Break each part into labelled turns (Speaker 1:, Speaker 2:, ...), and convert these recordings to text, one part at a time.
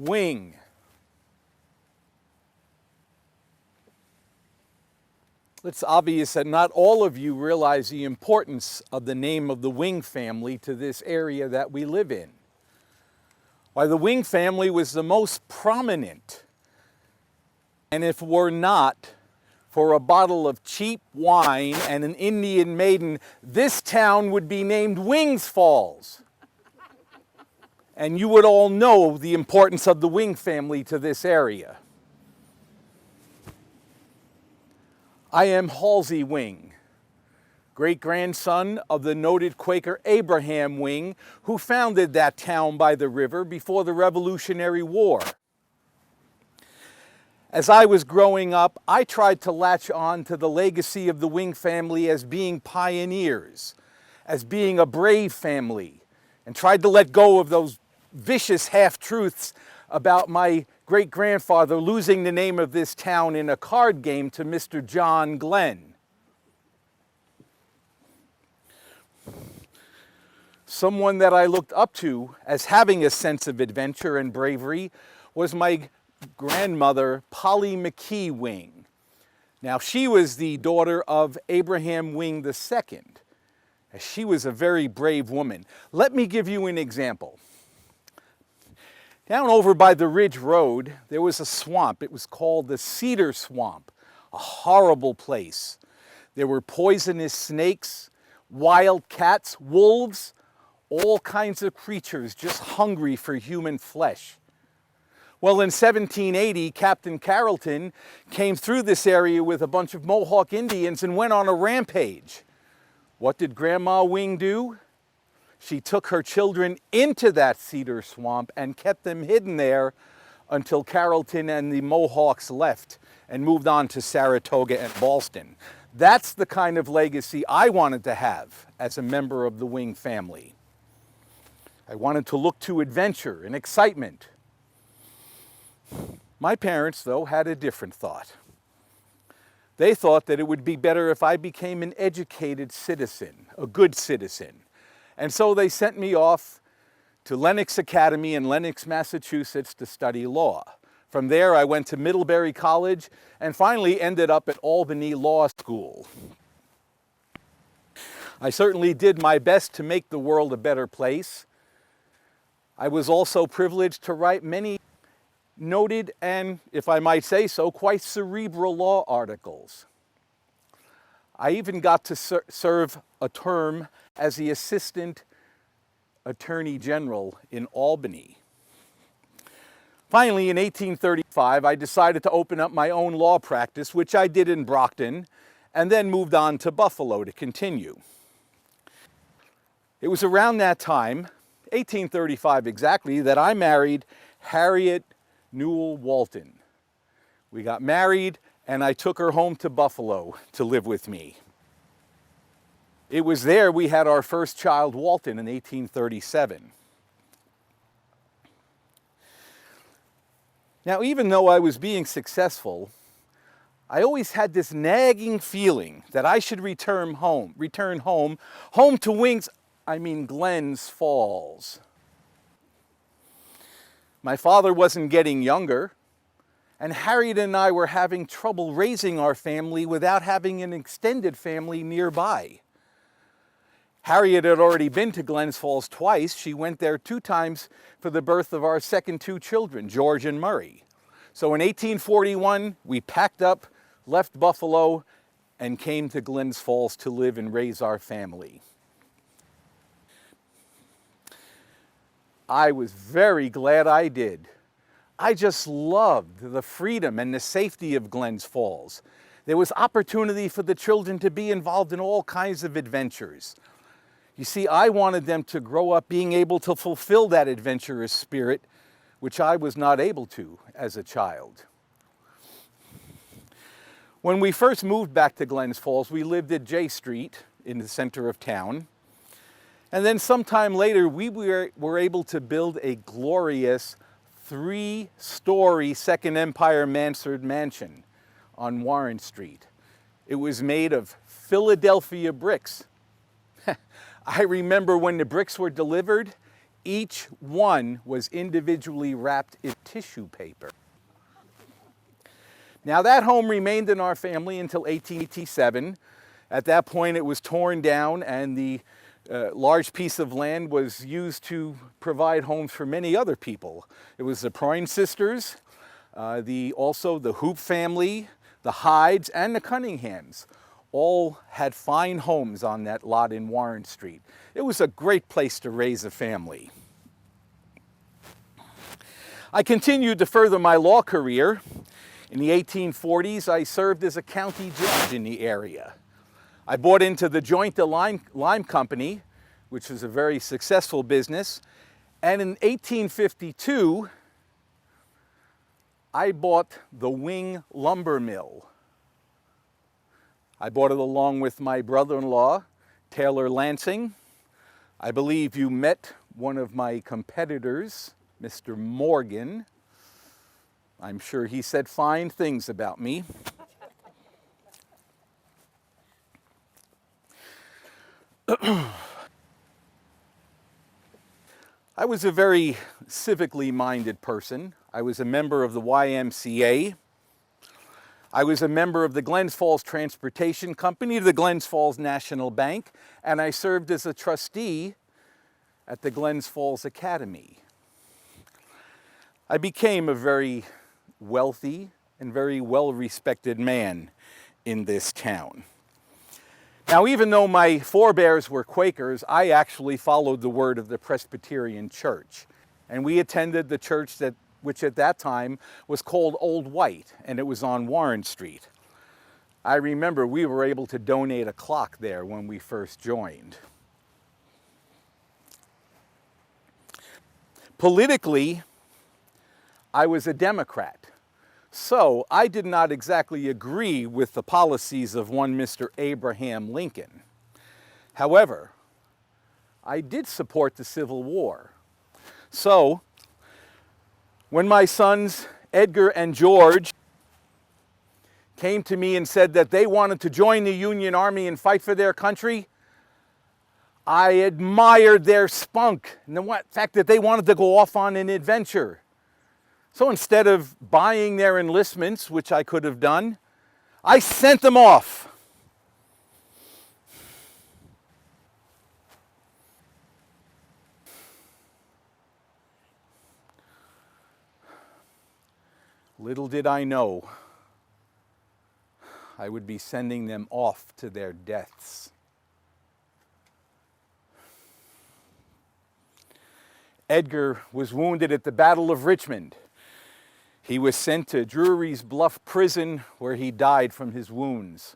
Speaker 1: Wing. It's obvious that not all of you realize the importance of the name of the Wing family to this area that we live in. Why, the Wing family was the most prominent, and if were not for a bottle of cheap wine and an Indian maiden, this town would be named Wings Falls. And you would all know the importance of the Wing family to this area. I am Halsey Wing, great-grandson of the noted Quaker Abraham Wing, who founded that town by the river before the Revolutionary War. As I was growing up, I tried to latch on to the legacy of the Wing family as being pioneers, as being a brave family, and tried to let go of those vicious half-truths about my great-grandfather losing the name of this town in a card game to Mr. John Glenn. Someone that I looked up to as having a sense of adventure and bravery was my grandmother, Polly McKee Wing. Now, she was the daughter of Abraham Wing II. She was a very brave woman. Let me give you an example. Down over by the Ridge Road, there was a swamp. It was called the Cedar Swamp, a horrible place. There were poisonous snakes, wild cats, wolves, all kinds of creatures just hungry for human flesh. Well, in 1780, Captain Carrollton came through this area with a bunch of Mohawk Indians and went on a rampage. What did Grandma Wing do? She took her children into that cedar swamp and kept them hidden there until Carrollton and the Mohawks left and moved on to Saratoga and Ballston. That's the kind of legacy I wanted to have as a member of the Wing family. I wanted to look to adventure and excitement. My parents, though, had a different thought. They thought that it would be better if I became an educated citizen, a good citizen. And so they sent me off to Lenox Academy in Lenox, Massachusetts to study law. From there, I went to Middlebury College and finally ended up at Albany Law School. I certainly did my best to make the world a better place. I was also privileged to write many noted and, if I might say so, quite cerebral law articles. I even got to serve a term as the Assistant Attorney General in Albany. Finally, in 1835, I decided to open up my own law practice, which I did in Brockton, and then moved on to Buffalo to continue. It was around that time, 1835 exactly, that I married Harriet Newell Walton. We got married, and I took her home to Buffalo to live with me. It was there we had our first child, Walton, in 1837. Now, even though I was being successful, I always had this nagging feeling that I should return home to Glens Falls. My father wasn't getting younger, and Harriet and I were having trouble raising our family without having an extended family nearby. Harriet had already been to Glens Falls twice. She went there 2 times for the birth of our second 2 children, George and Murray. So in 1841, we packed up, left Buffalo, and came to Glens Falls to live and raise our family. I was very glad I did. I just loved the freedom and the safety of Glens Falls. There was opportunity for the children to be involved in all kinds of adventures. You see, I wanted them to grow up being able to fulfill that adventurous spirit, which I was not able to as a child. When we first moved back to Glens Falls, we lived at J Street in the center of town. And then sometime later, we were able to build a glorious 3-story Second Empire mansard mansion on Warren Street. It was made of Philadelphia bricks. I remember when the bricks were delivered, Each one was individually wrapped in tissue paper. Now that home remained in our family until 1887. At that point it was torn down and the large piece of land was used to provide homes for many other people. It was the Proyne sisters, also the Hoop family, the Hydes, and the Cunninghams. All had fine homes on that lot in Warren Street. It was a great place to raise a family. I continued to further my law career. In the 1840s, I served as a county judge in the area. I bought into the Jointa Lime Company, which was a very successful business. And in 1852, I bought the Wing lumber mill. I bought it along with my brother-in-law, Taylor Lansing. I believe you met one of my competitors, Mr. Morgan. I'm sure he said fine things about me. I was a very civically minded person. I was a member of the YMCA. I was a member of the Glens Falls Transportation Company, the Glens Falls National Bank, and I served as a trustee at the Glens Falls Academy. I became a very wealthy and very well-respected man in this town. Now, even though my forebears were Quakers, I actually followed the word of the Presbyterian Church. And we attended the church which at that time was called Old White, and it was on Warren Street. I remember we were able to donate a clock there when we first joined. Politically, I was a Democrat. So I did not exactly agree with the policies of one Mr. Abraham Lincoln. However, I did support the Civil War. So when my sons Edgar and George came to me and said that they wanted to join the Union Army and fight for their country, I admired their spunk and the fact that they wanted to go off on an adventure. So instead of buying their enlistments, which I could have done, I sent them off. Little did I know, I would be sending them off to their deaths. Edgar was wounded at the Battle of Richmond. He was sent to Drury's Bluff Prison, where he died from his wounds.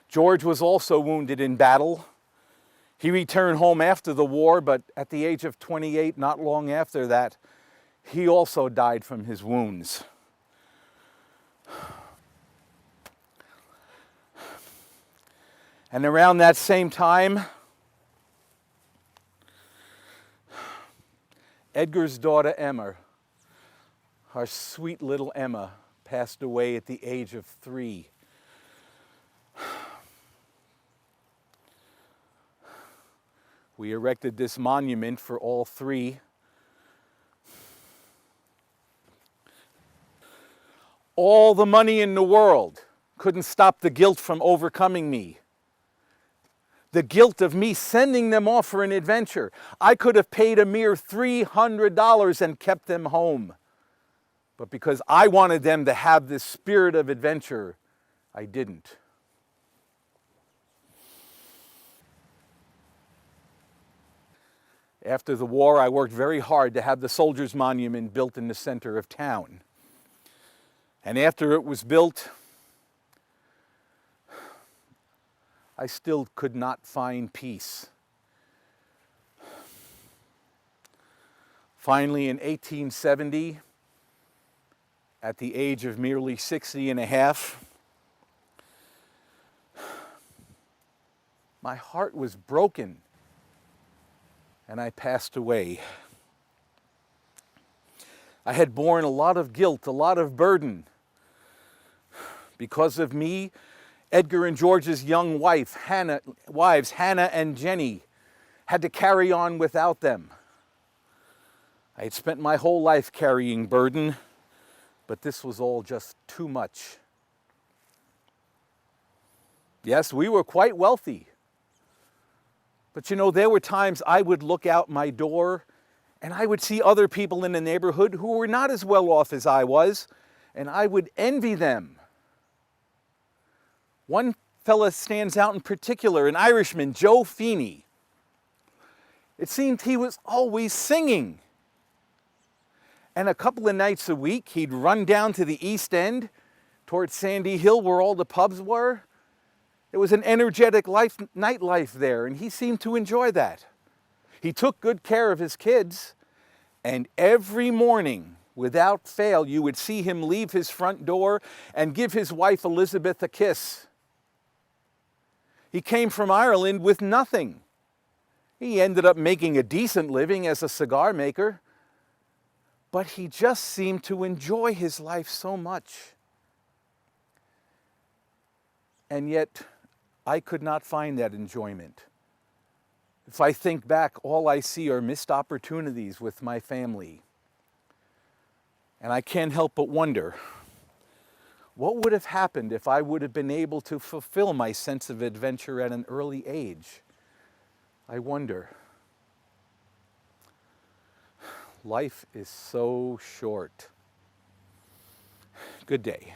Speaker 1: George was also wounded in battle. He returned home after the war, but at the age of 28, not long after that, he also died from his wounds. And around that same time, Edgar's daughter Emma, our sweet little Emma, passed away at the age of 3. We erected this monument for all 3. All the money in the world couldn't stop the guilt from overcoming me. The guilt of me sending them off for an adventure. I could have paid a mere $300 and kept them home. But because I wanted them to have this spirit of adventure, I didn't. After the war, I worked very hard to have the Soldiers' Monument built in the center of town. And after it was built, I still could not find peace. Finally, in 1870, at the age of merely 60 and a half, my heart was broken and I passed away. I had borne a lot of guilt, a lot of burden. Because of me, Edgar and George's young wives, Hannah and Jenny, had to carry on without them. I had spent my whole life carrying burden, but this was all just too much. Yes, we were quite wealthy. But you know, there were times I would look out my door and I would see other people in the neighborhood who were not as well off as I was, and I would envy them. One fella stands out in particular, an Irishman, Joe Feeney. It seemed he was always singing. And a couple of nights a week, he'd run down to the East End towards Sandy Hill where all the pubs were. There was an energetic nightlife there, and he seemed to enjoy that. He took good care of his kids, and every morning, without fail, you would see him leave his front door and give his wife Elizabeth a kiss. He came from Ireland with nothing. He ended up making a decent living as a cigar maker, but he just seemed to enjoy his life so much. And yet, I could not find that enjoyment. If I think back, all I see are missed opportunities with my family. And I can't help but wonder, what would have happened if I would have been able to fulfill my sense of adventure at an early age? I wonder. Life is so short. Good day.